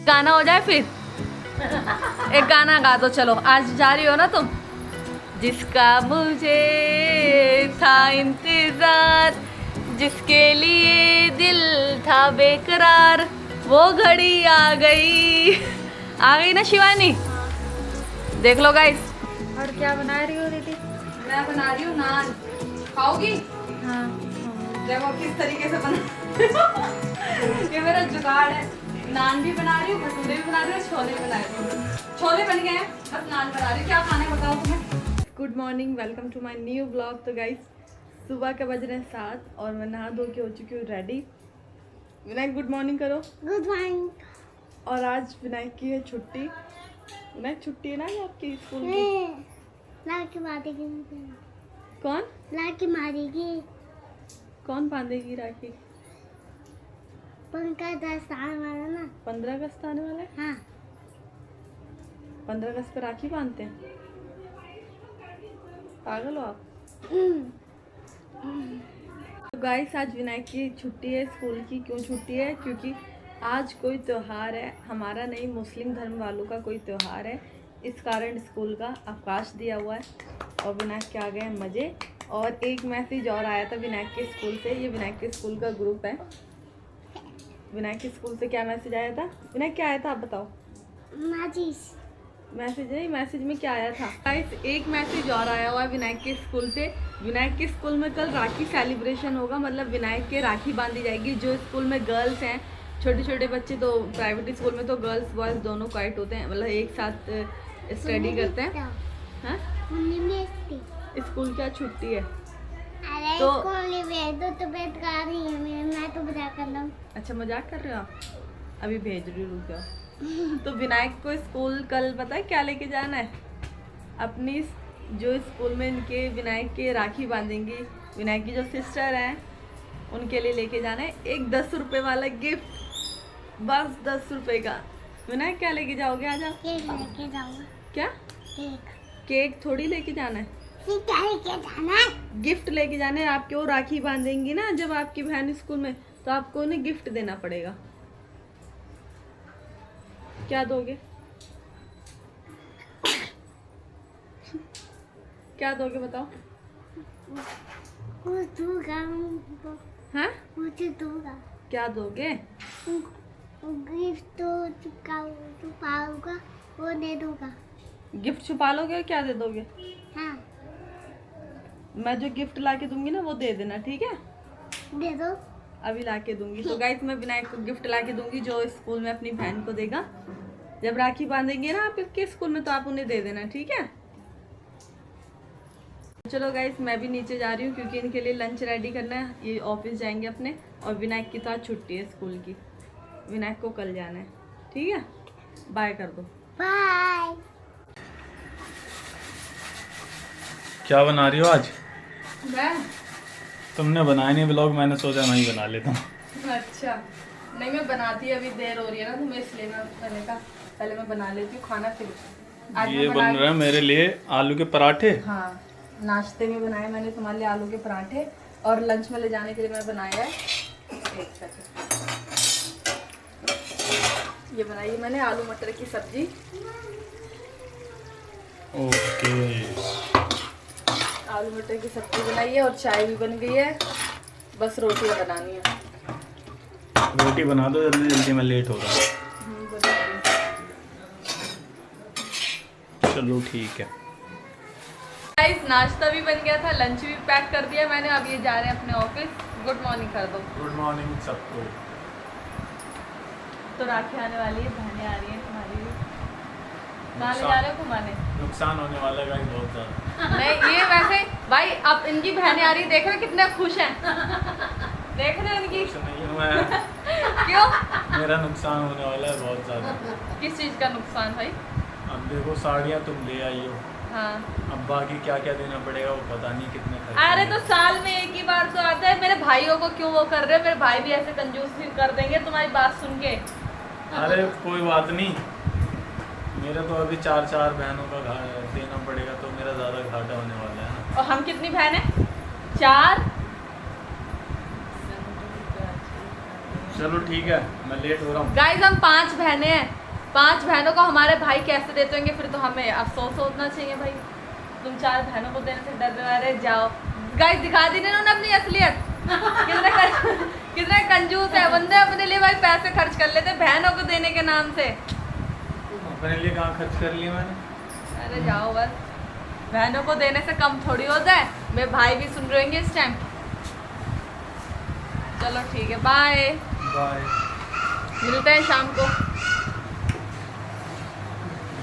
गाना हो जाए फिर एक गाना गा दो। चलो आज जा रही हो ना तुम। जिसका मुझे था इंतजार, जिसके लिए दिल था बेकरार, वो घड़ी आ गई ना शिवानी। देख लो गाइस। और क्या बना रही हो दीदी? मैं बना रही हूँ नान। खाओगी? हाँ। देखो किस तरीके से बना ये मेरा जुगाड़ है। नान भी बना रही हूँ, भटूरे भी बना रही हूँ, छोले भी बना रही हूँ। छोले बन गए हैं, बस नान बना रही हूँ। क्या खाना है बताओ तुम्हें। Good morning, welcome to my new vlog. तो गाइस सुबह के बज रहे हैं 7 और मैं नहा धो के हो चुकी हूँ रेडी। विनायक गुड मॉर्निंग करो। Good morning. और आज विनायक की है छुट्टी। विनायक छुट्टी है ना ये आपकी स्कूल की? लाके मारेगी। कौन लाके मारेगी? कौन बांधेगी राखी? पंखा दस्तान वाला ना। 15 अगस्त आने वाला है। हाँ। 15 अगस्त पे राखी बांधते हैं? पागल हो आप। तो गाइस आज विनायक की छुट्टी है स्कूल की। क्यों छुट्टी है? क्योंकि आज कोई त्यौहार है, हमारा नहीं मुस्लिम धर्म वालों का कोई त्यौहार है। इस कारण स्कूल का अवकाश दिया हुआ है और विनायक के आ गए हैं मज़े। और एक मैसेज और आया था विनायक के स्कूल से। ये विनायक के स्कूल का ग्रुप है। विनायक के स्कूल से क्या मैसेज आया था? विनायक क्या आया था आप बताओ। मैसेज है। मैसेज में क्या आया था गाइस? एक मैसेज और आया हुआ है विनायक के स्कूल से। विनायक के स्कूल में कल राखी सेलिब्रेशन होगा, मतलब विनायक के राखी बांधी जाएगी। जो स्कूल में गर्ल्स हैं, छोटे छोटे बच्चे, तो प्राइवेट स्कूल में तो गर्ल्स बॉयज़ दोनों क्वाइट होते हैं, मतलब एक साथ स्टडी करते हैं। हाँ? स्कूल क्या छुट्टी है? अरे तो तो भेज कर रही है, मैं तो मजाक कर रहा हूँ। अच्छा मजाक कर रहे हो आप? अभी भेज रही हूँ, रुक जाओ। तो विनायक को स्कूल कल पता है क्या लेके जाना है? अपनी जो स्कूल में इनके विनायक के राखी बांधेंगी, विनायक की जो सिस्टर हैं उनके लिए लेके जाना है एक 10 रुपये वाला गिफ्ट। बस 10 रुपये का। विनायक क्या लेके जाओगे? आ जाओ। केक लेके जाऊंगा। क्या? केक थोड़ी लेके जाना है, क्या लेके जाना है? गिफ्ट लेके जाना है। आपके वो राखी बांधेंगी ना जब आपकी बहन स्कूल में, तो आपको उन्हें गिफ्ट देना पड़ेगा। क्या दोगे? क्या दोगे बताओ। कुछ दूंगा। हाँ? कुछ दूंगा। क्या दोगे? गिफ्ट तो पाऊंगा, वो दे दूंगा। गिफ्ट छुपा लोगे और क्या दे दोगे? हाँ। मैं जो गिफ्ट ला के दूंगी ना वो दे देना, ठीक है? दे दो। अभी ला के दूंगी। तो गाइस मैं विनायक को गिफ्ट ला के दूंगी जो स्कूल में अपनी बहन को देगा। जब राखी बांधेंगे ना आप इसके स्कूल में, तो आप उन्हें दे देना, ठीक है? चलो गाइस मैं भी नीचे जा रही हूँ क्योंकि इनके लिए लंच रेडी करना है। ये ऑफिस जाएंगे अपने। और विनायक की तो आज छुट्टी है स्कूल की। विनायक को कल जाना है, ठीक है? बाय कर दो। बाय। क्या बना रही हो आज? मैं? तुमने बनाया नहीं व्लॉग, मैंने सोचा मैं ही बना लेता हूँ। अच्छा नहीं, मैं बनाती अभी देर हो रही है ना तुम्हें, इसलिए मैंने कहा पहले मैं बना लेती हूँ खाना फिर। आज ये बन रहा है मेरे लिए आलू के पराठे। हाँ, नाश्ते में बनाए मैंने तुम्हारे लिए आलू के पराठे और लंच में ले जाने के लिए मैं बनाया है। एक सेकंड, ये बनाई मैंने आलू मटर की सब्जी। ओके। आलू मटर की सब्जी बनाई है और चाय भी बन गई है। बस रोटियां बनानी है। रोटी बना दो जल्दी जल्दी, मैं लेट हो रहा हूँ। चलो ठीक है। गाइस नाश्ता भी बन गया था, लंच भी पैक कर दिया मैंने। अब ये जा रहे हैं अपने ऑफिस। गुड मॉर्निंग कर दो। गुड मॉर्निंग सबको। तो राखी आने वाली है, बहनें आ रही हैं तुम्हारी भी। कहाँ ले जा रहे हो घुमाने? नुकसान होने वाला है बहुत ज़्यादा। नहीं ये वैसे भाई अब इनकी बहनें आ रही, देख रहे कितने खुश हैं। देख रहे हैं इनकी। कुछ नहीं हूँ मैं। क्यों? मेरा नुकसान होने वाला है बहुत ज़्यादा। किस चीज़ का नुकसान भाई? अब देखो साड़ियाँ तुम ले आई हो, हाँ। अब बाकी क्या क्या देना पड़ेगा वो पता नहीं कितने खर्च अरे होंगे। तो साल में एक ही बार तो आता है। मेरे भाइयों को क्यों वो कर रहे हो? मेरे भाई भी ऐसे कंजूसी कर देंगे तुम्हारी बात सुन के। अरे कोई बात नहीं, मेरा तो अभी 4 बहनों का देना पड़ेगा, तो मेरा ज़्यादा घाटा होने वाला है ना। और हम कितनी बहन हैं? 4। चलो ठीक है, मैं लेट हो रहा हूँ। गाइस हम 5 बहनें हैं, 5 बहनों को हमारे भाई कैसे देते होंगे, फिर तो हमें अफसोस होना चाहिए भाई। तुम 4 बहनों को देने से डर रहे जाओ। गाइस दिखा दी ना उन्होंने अपनी असलियत, कितने कंजूस है बंदे, अपने लिए भाई पैसे खर्च कर लेते बहनों को देने के नाम से। अपने लिए कहाँ खर्च कर लिया मैंने। अरे जाओ बस, बहनों को देने से कम थोड़ी होता है। मेरे भाई भी सुन रहे होंगे इस टाइम। चलो ठीक है, बाय बाय मिलते हैं शाम को।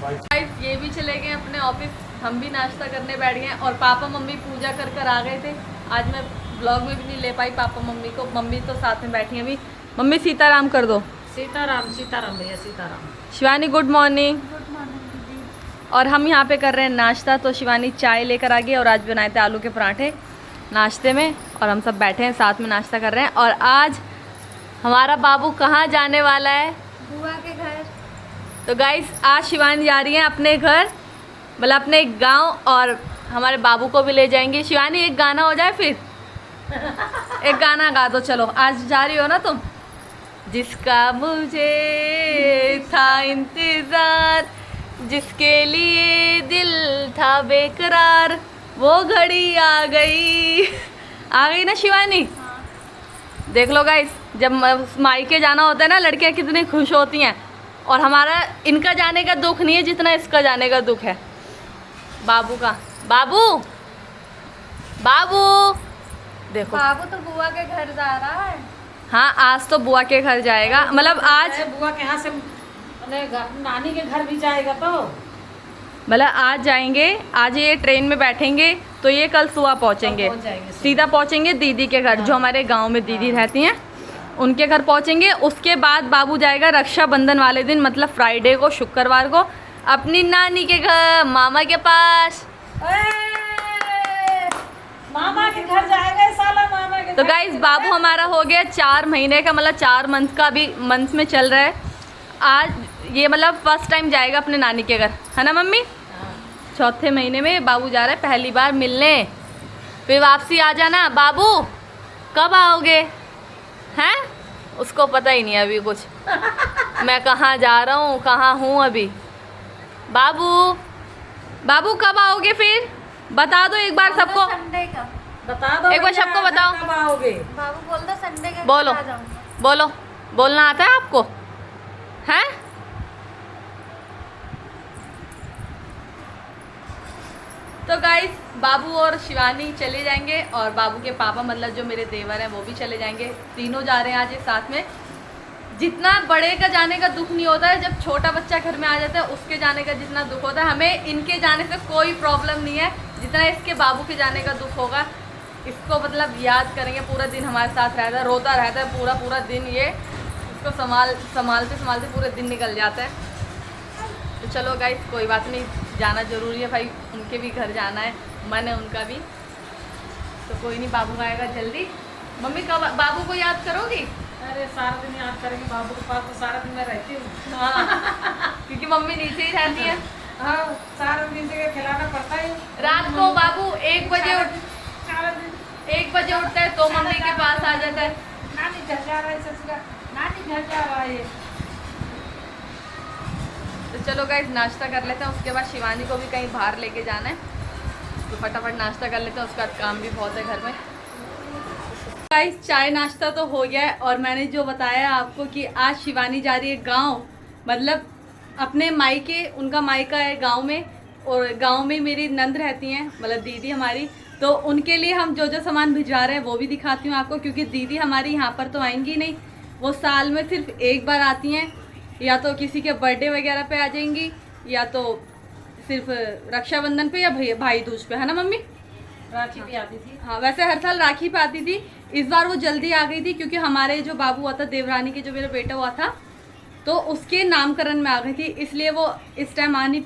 बाय। गाइस ये भी चले गए अपने ऑफिस, हम भी नाश्ता करने बैठ गए और पापा मम्मी पूजा कर कर आ गए थे। आज मैं ब्लॉग में भी नहीं ले पाई पापा मम्मी को, मम्मी तो साथ में बैठी हैं अभी। मम्मी सीताराम कर दो। सीताराम सीताराम भैया Sitaram. Shivani good morning. Good morning दीदी। और हम यहाँ पे कर रहे हैं नाश्ता, तो शिवानी चाय लेकर आ गई और आज बनाए थे आलू के पराठे नाश्ते में, और हम सब बैठे हैं साथ में नाश्ता कर रहे हैं। और आज हमारा बाबू कहाँ जाने वाला है? बुआ के घर। तो गाइस आज शिवानी जा रही है अपने घर, मतलब अपने गांव, और हमारे बाबू को भी ले जाएंगे। शिवानी एक गाना हो जाए फिर एक गाना गा दो। चलो आज जा रही हो ना तुम। जिसका मुझे था इंतज़ार, जिसके लिए दिल था बेकरार, वो घड़ी आ गई ना शिवानी। देख लो गाइस, जब मायके जाना होता है ना, लड़कियां कितनी खुश होती हैं, और हमारा इनका जाने का दुख नहीं है जितना इसका जाने का दुख है बाबू का। बाबू बाबू देखो, बाबू तो बुआ के घर जा रहा है। हाँ आज तो बुआ के घर जाएगा, मतलब आज बुआ के यहाँ से अपने नानी के घर भी जाएगा तो मतलब आज जाएंगे, आज ये ट्रेन में बैठेंगे तो ये कल सुबह पहुँचेंगे, पहुंच जाएंगे। सीधा पहुँचेंगे दीदी के घर, जो हमारे गांव में दीदी रहती हैं उनके घर पहुँचेंगे। उसके बाद बाबू जाएगा रक्षाबंधन वाले दिन, मतलब फ्राइडे को, शुक्रवार को, अपनी नानी के घर, मामा के पास। मामा के घर जाएगा इस साला, मामा के तो घर। गाइस बाबू हमारा हो गया 4 महीने का, मतलब 4 मंथ का, भी मंथ में चल रहा है। आज ये मतलब फर्स्ट टाइम जाएगा अपने नानी के घर, है ना मम्मी? हाँ। चौथे महीने में बाबू जा रहा है पहली बार मिलने। फिर वापसी आ जाना। बाबू कब आओगे? हैं? उसको पता ही नहीं अभी कुछ मैं कहाँ जा रहा हूँ, कहाँ हूँ अभी। बाबू कब आओगे फिर? बता दो एक बार सबको, संडे का। बता दो एक बार भैया, सबको बताओ। कब आओगे? बाबू बोल दो संडे के बोलो। घर आ जाऊंगा। बोलो, बोलना आता है आपको? हैं? तो गाइस बाबू और शिवानी चले जाएंगे, और बाबू के पापा मतलब जो मेरे देवर हैं वो भी चले जाएंगे। तीनों जा रहे हैं आज ये साथ में। जितना बड़े का जाने का दुख नहीं होता है, जब छोटा बच्चा घर में आ जाता है उसके जाने का जितना दुख होता है, हमें इनके जाने से कोई प्रॉब्लम नहीं है जितना इसके बाबू के जाने का दुख होगा। इसको मतलब याद करेंगे, पूरा दिन हमारे साथ रहता है, रोता रहता है पूरा दिन, ये इसको संभालते पूरे दिन निकल जाता है। तो चलो गाइस कोई बात नहीं, जाना ज़रूरी है भाई, उनके भी घर जाना है, मन है उनका भी। तो कोई नहीं, बाबू आएगा जल्दी। मम्मी कब बाबू को याद करोगी? अरे सारा दिन याद करेंगे बाबू के पास, तो सारा दिन मैं रहती हूँ। हाँ क्योंकि मम्मी नीचे ही रहती है। हाँ सारा दिन से खिलाना पड़ता है। रात को बाबू 1 बजे सारा दिन 1 बजे उठता है तो मम्मी के पास आ जाता है। नानी घर जा रहा है, ससुराल नानी घर जा रहा है। तो चलो गाइस नाश्ता कर लेते हैं, उसके बाद शिवानी को भी कहीं बाहर लेके जाना है, तो फटाफट नाश्ता कर लेते हैं, उसका काम भी बहुत है घर में। गाइस चाय नाश्ता तो हो गया है, और मैंने जो बताया आपको कि आज शिवानी जा रही है गांव, मतलब अपने मायके, उनका मायका है गांव में, और गांव में मेरी नंद रहती हैं, मतलब दीदी हमारी, तो उनके लिए हम जो जो सामान भिजवा रहे हैं वो भी दिखाती हूँ आपको, क्योंकि दीदी हमारी यहाँ पर तो आएंगी नहीं, वो साल में सिर्फ एक बार आती हैं, या तो किसी के बर्थडे वगैरह पे आ जाएंगी, या तो सिर्फ रक्षाबंधन पे या भाई दूज पे, है ना मम्मी? राखी भी आती थी। हाँ वैसे हर साल राखी पे आती थी, इस बार वो जल्दी आ गई थी क्योंकि हमारे जो बाबू हुआ था, देवरानी के जो मेरा बेटा हुआ था, तो उसके नामकरण में आ गई थी, इसलिए वो इस टाइम आ नहीं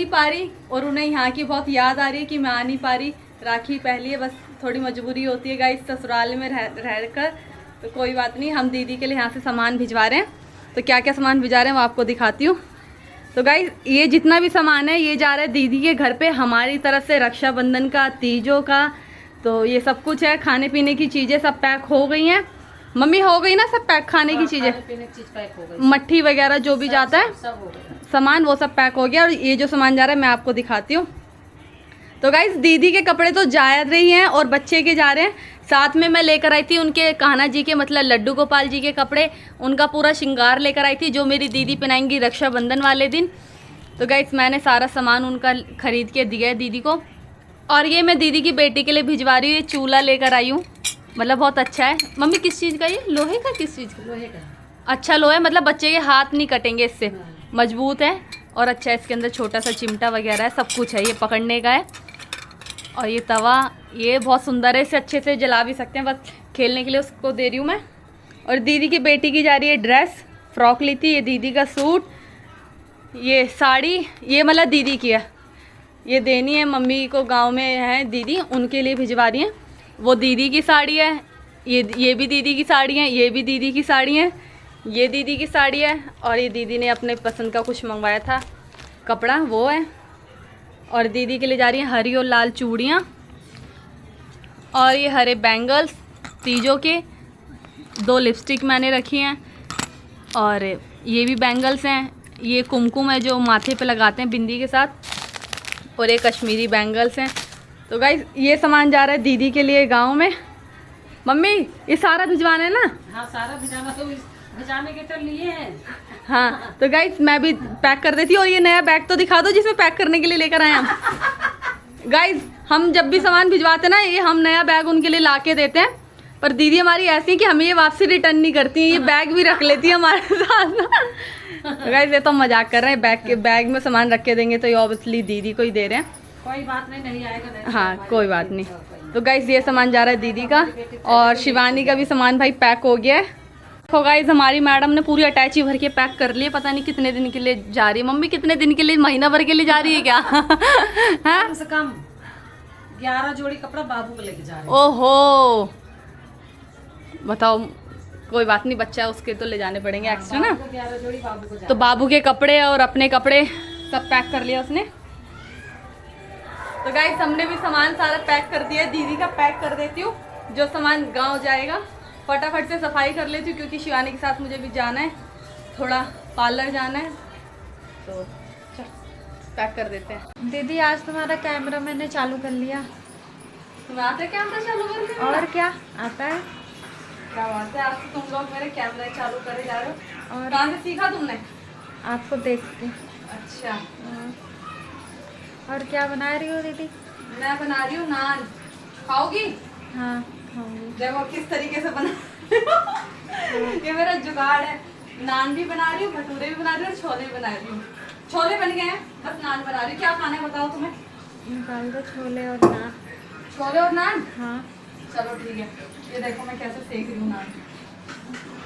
पा रही, और उन्हें यहाँ की बहुत याद आ रही है कि मैं आ नहीं पा रही। राखी पहली है, बस थोड़ी मजबूरी होती है गाइस ससुराल में रह कर, तो कोई बात नहीं। हम दीदी के लिए यहाँ से सामान भिजवा रहे हैं, तो क्या क्या सामान भिजा रहे हैं वो आपको दिखाती हूँ। तो गाइस ये जितना भी सामान है ये जा रहा है दीदी के घर पे हमारी तरफ से, रक्षाबंधन का, तीजों का, तो ये सब कुछ है, खाने पीने की चीज़ें सब पैक हो गई हैं। मम्मी हो गई ना सब पैक, खाने की चीजें, खाने पीने की चीज पैक हो गई, मट्ठी वगैरह जो भी जाता है सब हो गया। सामान वो सब पैक हो गया। और ये जो सामान जा रहा है मैं आपको दिखाती हूँ। तो गाइस दीदी के कपड़े तो जा रही हैं और बच्चे के जा रहे हैं। साथ में मैं लेकर आई थी उनके कान्हा जी के मतलब लड्डू गोपाल जी के कपड़े, उनका पूरा श्रृंगार लेकर आई थी जो मेरी दीदी पहनाएंगी रक्षाबंधन वाले दिन। तो गाइस मैंने सारा सामान उनका खरीद के दिया है दीदी को। और ये मैं दीदी की बेटी के लिए भिजवा रही हूँ, ये चूल्हा लेकर आई हूँ, मतलब बहुत अच्छा है। मम्मी किस चीज़ का, ये लोहे का, किस चीज़ का? लोहे का। अच्छा लोहा है, मतलब बच्चे के हाथ नहीं कटेंगे इससे, मजबूत है और अच्छा है। इसके अंदर छोटा सा चिमटा वगैरह है, सब कुछ है, ये पकड़ने का है। और ये तवा, ये बहुत सुंदर है, इसे अच्छे से जला भी सकते हैं, बस खेलने के लिए उसको दे रही हूँ मैं। और दीदी की बेटी की जा रही है ड्रेस, फ्रॉक ली थी, ये दीदी का सूट, ये साड़ी, ये मतलब दीदी की है, ये देनी है मम्मी को, गांव में है दीदी, उनके लिए भिजवा रही हैं। वो दीदी की साड़ी है, ये भी दीदी की साड़ी है, ये भी दीदी की साड़ी है, ये दीदी की साड़ी है। और ये दीदी ने अपने पसंद का कुछ मंगवाया था कपड़ा, वो है। और दीदी के लिए जा रही हैं हरी और लाल चूड़ियाँ, और ये हरे बैंगल्स तीजों के, 2 लिपस्टिक मैंने रखी हैं, और ये भी बैंगल्स हैं, ये कुमकुम है जो माथे पे लगाते हैं बिंदी के साथ, और ये कश्मीरी बैंगल्स हैं। तो गाइस ये सामान जा रहा है दीदी के लिए गांव में। मम्मी ये सारा भिजवाना है ना? हाँ सारा भिजाना तो भिजाने के तो लिए हैं। हाँ तो गाइस मैं भी पैक कर देती हूँ। और ये नया बैग तो दिखा दो जिसमें पैक करने के लिए लेकर आए हम। गाइस हम जब भी सामान भिजवाते ना, ये हम नया बैग उनके लिए ला के देते हैं, पर दीदी हमारी ऐसी है कि हमें ये वापसी रिटर्न नहीं करती है, ये बैग भी रख लेती है हमारे साथ। तो गाइस ये तो मजाक कर रहे हैं, बैग में सामान रख के देंगे तो ये ऑब्वियसली दीदी को ही दे रहे हैं। कोई बात नहीं, नहीं आएगा नहीं। हाँ कोई बात नहीं। तो गाइस ये सामान जा रहा है दीदी का, और शिवानी का भी सामान भाई पैक हो गया है। तो गाइस हमारी मैडम ने पूरी अटैची भर के पैक कर लिए, पता नहीं कितने दिन के लिए जा रही है। मम्मी कितने दिन के लिए, महीना भर के लिए जा रही है क्या? कम से कम 11 जोड़ी कपड़ा बाबू को लेके जा रहे हैं। ओहो बताओ, कोई बात नहीं, बच्चा है उसके तो ले जाने पड़ेंगे एक्स्ट्रा ना। 11 जोड़ी बाबू को जा तो बाबू के कपड़े और अपने कपड़े सब पैक कर लिया उसने। तो गाइस हमने भी सामान सारा पैक कर दिया, दीदी का पैक कर देती हूँ, जो सामान गांव जाएगा। फटाफट से सफाई कर लेती हूँ क्योंकि शिवानी के साथ मुझे भी जाना है, थोड़ा पार्लर जाना है, तो चल पैक कर देते हैं। दीदी आज तुम्हारा कैमरा मैंने चालू कर लिया। तुम्हें आता है कैमरा चालू करने? और क्या आता है? क्या बात है, आज तो तुम लोग मेरे कैमरा चालू करे जा रहे हो। और कहाँ से सीखा तुमने? आपको देख के। अच्छा और क्या बना रही हो दीदी? मैं बना रही हूँ नान, खाओगी? हाँ खाऊंगी। देखो किस तरीके से बना ये मेरा जुगाड़ है। नान भी बना रही हूँ, भटूरे भी बना रही हूँ, और छोले भी बना रही हूँ। छोले बन गए हैं, बस नान बना रही हूँ। क्या खाना है बताओ तुम्हें? निकाल दो छोले और नान। छोले और नान? हाँ चलो ठीक है। ये देखो मैं कैसे सेक रही हूँ नान,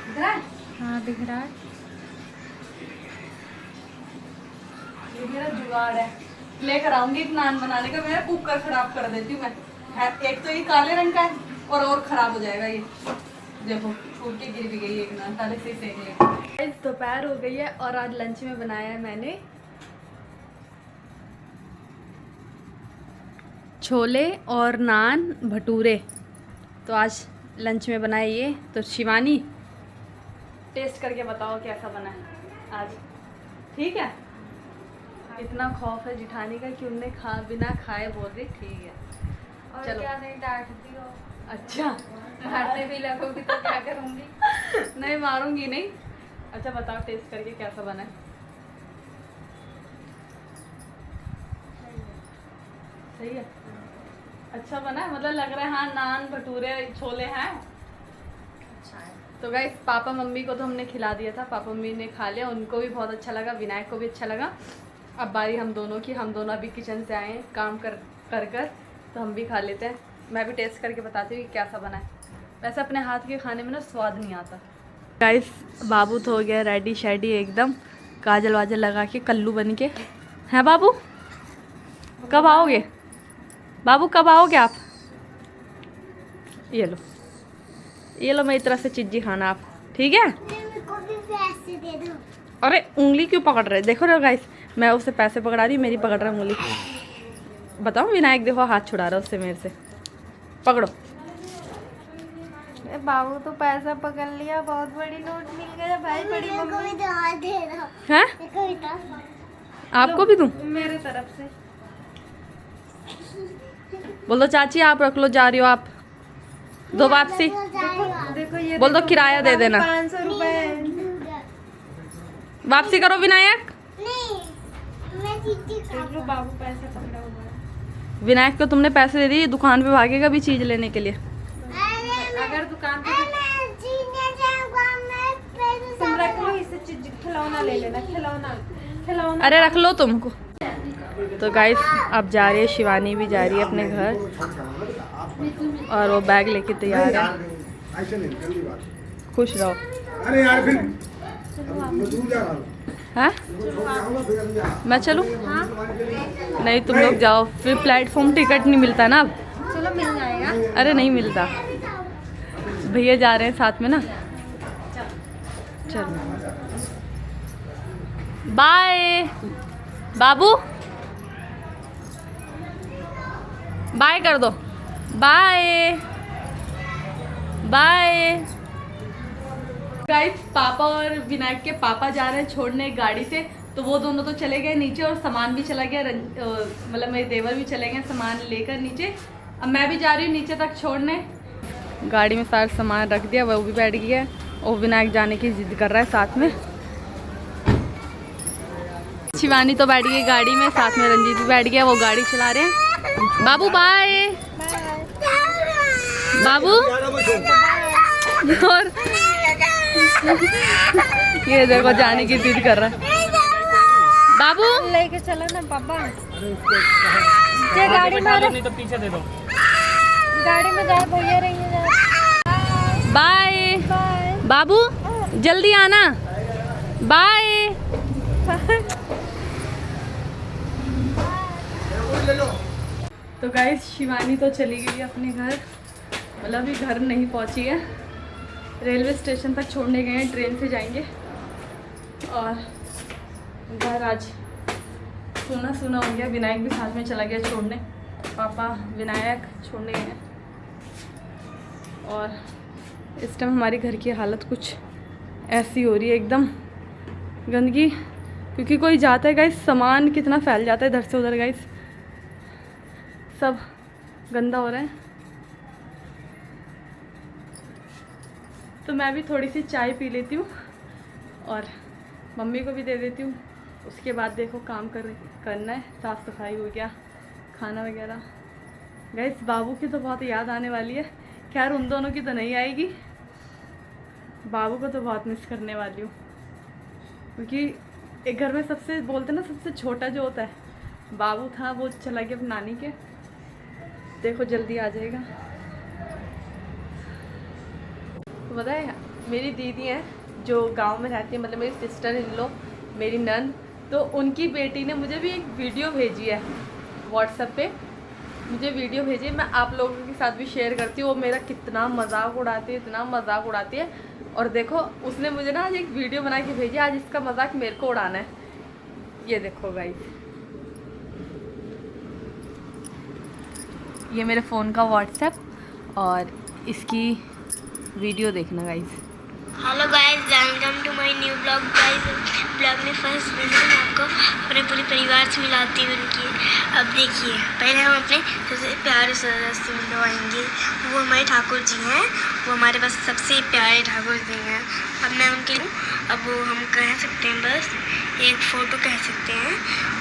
दिख रहा है? हाँ दिख रहा है। ये मेरा जुगाड़ है, लेकर आऊंगी एक नान बनाने का। मेरा कुकर खराब कर देती हूँ मैं। एक तो ये काले रंग का है और खराब हो जाएगा ये। देखो छूट के गिर भी गई एक नान, पहले से ही सेक ले। दोपहर हो गई है और आज लंच में बनाया है मैंने छोले और नान भटूरे। तो आज लंच में बनाया ये। तो शिवानी टेस्ट करके बताओ कैसा बना है आज, ठीक है? इतना खौफ है जिठानी का कि उनने बिना खाए बोल रही ठीक है। और चलो। क्या नहीं डांटती हो? अच्छा मारने भी लगोगी तो क्या करूँगी? नहीं मारूंगी नहीं। अच्छा बताओ टेस्ट करके कैसा बना है? सही है, अच्छा बना है, मतलब लग रहा है। हाँ नान भटूरे छोले हैं। अच्छा है। तो गाइस पापा मम्मी को तो हमने खिला दिया था, पापा मम्मी ने खा लिया, उनको भी बहुत अच्छा लगा, विनायक को भी अच्छा लगा। अब बारी हम दोनों की, हम दोनों अभी किचन से आए हैं काम कर तो हम भी खा लेते हैं। मैं भी टेस्ट करके बताती हूँ कि कैसा बना है। वैसे अपने हाथ के खाने में ना स्वाद नहीं आता। गाइस बाबू तो हो गया रेडी शेडी एकदम, काजल वाजल लगा के कल्लू बन के। हैं बाबू कब आओगे? बाबू कब आओगे आप? ये लो मेरी तरफ से चिज्जी खाना आप, ठीक है? मेरे को भी पैसे दे दो। अरे उंगली क्यों पकड़ रहे? देखो ना गाइस, मैं उससे पैसे पकड़ा रही, मेरी पकड़ रहा है उंगली। बताओ विनायक देखो हाथ छुड़ा रहा है उससे, मेरे से। पकड़ो बाबू तो पैसा पकड़ लिया, बहुत बड़ी नोट मिल गया भाई, बड़ी मेरे को भी तो हाथ दे रहा है। मेरे को भी तो आपको भी दूं? मेरे तरफ से बोल दो चाची आप रख लो, जा रही हो आप, दो वापसी। देखो ये बोल दो किराया दे देना, 500 रुपए। वापसी करो विनायक। नहीं मैं चीटी देख लो बाबू पैसा पकड़ा हुआ है। विनायक को तुमने पैसे दे दिए, दुकान पे भागेगा भी चीज लेने के लिए। अगर दुकान पे मैं जीने जाऊंगा मैं पैसे तुम रख लो, इससे चीज खिलौना ले लेना, खिलौना अरे रख लो तुमको। तो गाइस अब जा रही है शिवानी, भी जा रही है अपने घर, और वो बैग लेके तैयार है। ऐसे नहीं जल्दी बात। खुश रहो। अरे यार फिर मैं दूर जा रहा हूँ। हैं? जाऊंगा फिर अभी आ। मैं चलूं? नहीं तुम लोग जाओ, फिर प्लेटफॉर्म टिकट नहीं मिलता ना अब। चलो मिल जाएगा। अरे नहीं मिलता, भैया जा रहे हैं साथ में ना। चलो बाय बाबू, बाय कर दो, बाय बाय। गाइस पापा और विनायक के पापा जा रहे हैं छोड़ने गाड़ी से, तो वो दोनों तो चले गए नीचे और सामान भी चला गया, मतलब मेरे देवर भी चले गए सामान लेकर नीचे। अब मैं भी जा रही हूँ नीचे तक छोड़ने। गाड़ी में सारा सामान रख दिया, वो भी बैठ गया और विनायक जाने की जिद कर रहा है साथ में। शिवानी तो बैठ गई गाड़ी में, साथ में रंजीत भी बैठ गया, वो गाड़ी चला रहे हैं। बाबू बाय बाबू। और ये देखो जाने की जिद कर रहा है बाबू। लेके चलो ना पापा, ये गाड़ी में नहीं तो पीछे दे दो। गाड़ी में जाए भैया रही है। बाय बाबू, जल्दी आना, बाय। तो गाइस शिवानी तो चली गई अपने घर, मतलब अभी घर नहीं पहुंची है, रेलवे स्टेशन तक छोड़ने गए हैं, ट्रेन से जाएंगे। और घर आज सुना सुना हो गया, विनायक भी साथ में चला गया छोड़ने, पापा विनायक छोड़ने गए हैं। और इस टाइम हमारे घर की हालत कुछ ऐसी हो रही है, एकदम गंदगी, क्योंकि कोई जाता है गाइस, सामान कितना फैल जाता है इधर से उधर गाइस, सब गंदा हो रहा है। तो मैं भी थोड़ी सी चाय पी लेती हूँ और मम्मी को भी दे देती हूँ, उसके बाद देखो काम करना है, साफ़ सफाई हो गया, खाना वगैरह। गाइस बाबू की तो बहुत याद आने वाली है, खैर उन दोनों की तो नहीं आएगी, बाबू को तो बहुत मिस करने वाली हूँ, क्योंकि एक घर में सबसे बोलते ना सबसे छोटा जो होता है, बाबू था, वो चला गया अपनी नानी के, देखो जल्दी आ जाएगा। तो पता है मेरी दीदी है जो गांव में रहती है, मतलब मेरी सिस्टर इन लो, मेरी नन, तो उनकी बेटी ने मुझे भी एक वीडियो भेजी है व्हाट्सएप पे, मुझे वीडियो भेजी है, मैं आप लोगों के साथ भी शेयर करती हूँ। वो मेरा कितना मजाक उड़ाती है, इतना मजाक उड़ाती है। और देखो उसने मुझे ना आज एक वीडियो बना के भेजी, आज इसका मजाक मेरे को उड़ाना है। ये देखो गाइस, ये मेरे फ़ोन का व्हाट्सएप और इसकी वीडियो देखना guys. Hello guys, welcome to my new vlog. Guys vlog में फर्स्ट वीडियो में आपको अपने पूरे परिवार से मिलाती हूँ उनकी। अब देखिए, पहले हम अपने सबसे प्यारे सदस्य से मिलवाएंगे, वो हमारे ठाकुर जी हैं, वो हमारे पास सबसे प्यारे ठाकुर जी हैं। अब मैं उनके लिए, अब वो हम कह सकते हैं बस एक फ़ोटो कह सकते हैं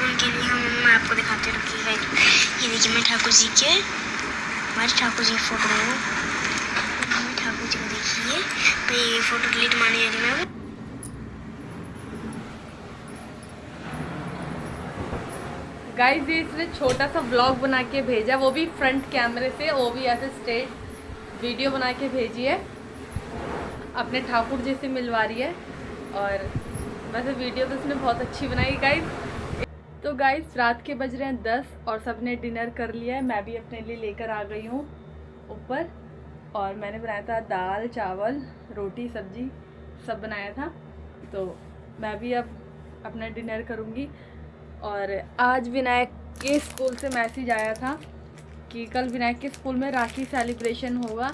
उनके लिए, मैं आपको दिखाते रखिएगा। ये देखिए मैं ठाकुर जी के, हमारे ठाकुर जी की फ़ोटो है, ठाकुर जी को देखिए। तो ये फ़ोटो डिलीट मारने जा रही मैं। गाइस ये इसने छोटा सा ब्लॉग बना के भेजा, वो भी फ्रंट कैमरे से, वो भी ऐसे स्ट्रेट वीडियो बना के भेजी है, अपने ठाकुर जी से मिलवा रही है। और वैसे वीडियो तो इसने बहुत अच्छी बनाई गाइस। तो गाइस रात के बज रहे हैं 10 और सब ने डिनर कर लिया है, मैं भी अपने लिए लेकर आ गई हूँ ऊपर। और मैंने बनाया था दाल चावल रोटी सब्जी सब बनाया था, तो मैं भी अब अपना डिनर करूँगी। और आज विनायक के स्कूल से मैसेज आया था कि कल विनायक के स्कूल में राखी सेलिब्रेशन होगा,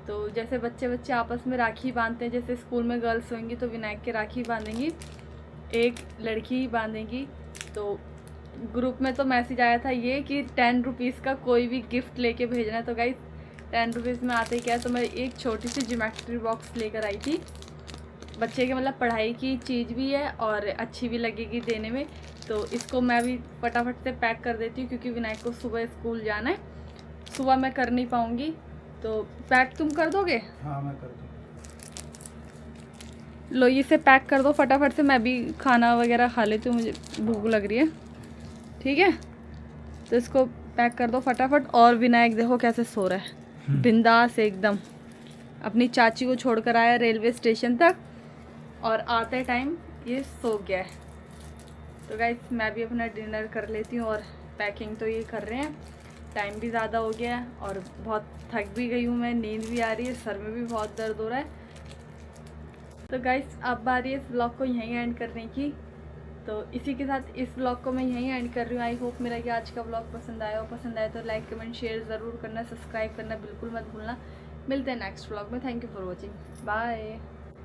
तो जैसे बच्चे आपस में राखी बांधते हैं, जैसे स्कूल में गर्ल्स होंगी तो विनायक के राखी बांधेंगी, एक लड़की बांधेंगी। तो ग्रुप में तो मैसेज आया था ये कि 10 रुपीज़ का कोई भी गिफ्ट लेके भेजना है। तो गाइस 10 रुपीज़ में आते क्या है, तो मैं एक छोटी सी ज्योमेट्री बॉक्स लेकर आई थी। बच्चे के मतलब पढ़ाई की चीज़ भी है और अच्छी भी लगेगी देने में। तो इसको मैं भी फटाफट से पैक कर देती हूँ क्योंकि विनायक को सुबह स्कूल जाना है, सुबह मैं कर नहीं पाऊँगी। तो पैक तुम कर दोगे? हाँ मैं कर दूँ। लो इसे पैक कर दो फटाफट से, मैं भी खाना वगैरह खा लेती हूँ, मुझे भूख लग रही है। ठीक है, तो इसको पैक कर दो फटाफट। और विनायक देखो कैसे सो रहा है, बिंदास एकदम। अपनी चाची को छोड़कर आया रेलवे स्टेशन तक और आते टाइम ये सो गया है। तो गाइस मैं भी अपना डिनर कर लेती हूँ और पैकिंग तो ये कर रहे हैं। टाइम भी ज़्यादा हो गया है और बहुत थक भी गई हूँ मैं, नींद भी आ रही है, सर में भी बहुत दर्द हो रहा है। तो गाइस अब बारी है इस ब्लॉग को यहीं एंड करने की। तो इसी के साथ इस ब्लॉग को मैं यहीं एंड कर रही हूँ। आई होप मेरा ये आज का ब्लॉग पसंद आया हो। पसंद आया तो लाइक कमेंट शेयर ज़रूर करना, सब्सक्राइब करना बिल्कुल मत भूलना। मिलते हैं नेक्स्ट ब्लॉग में। Thank you for watching, bye.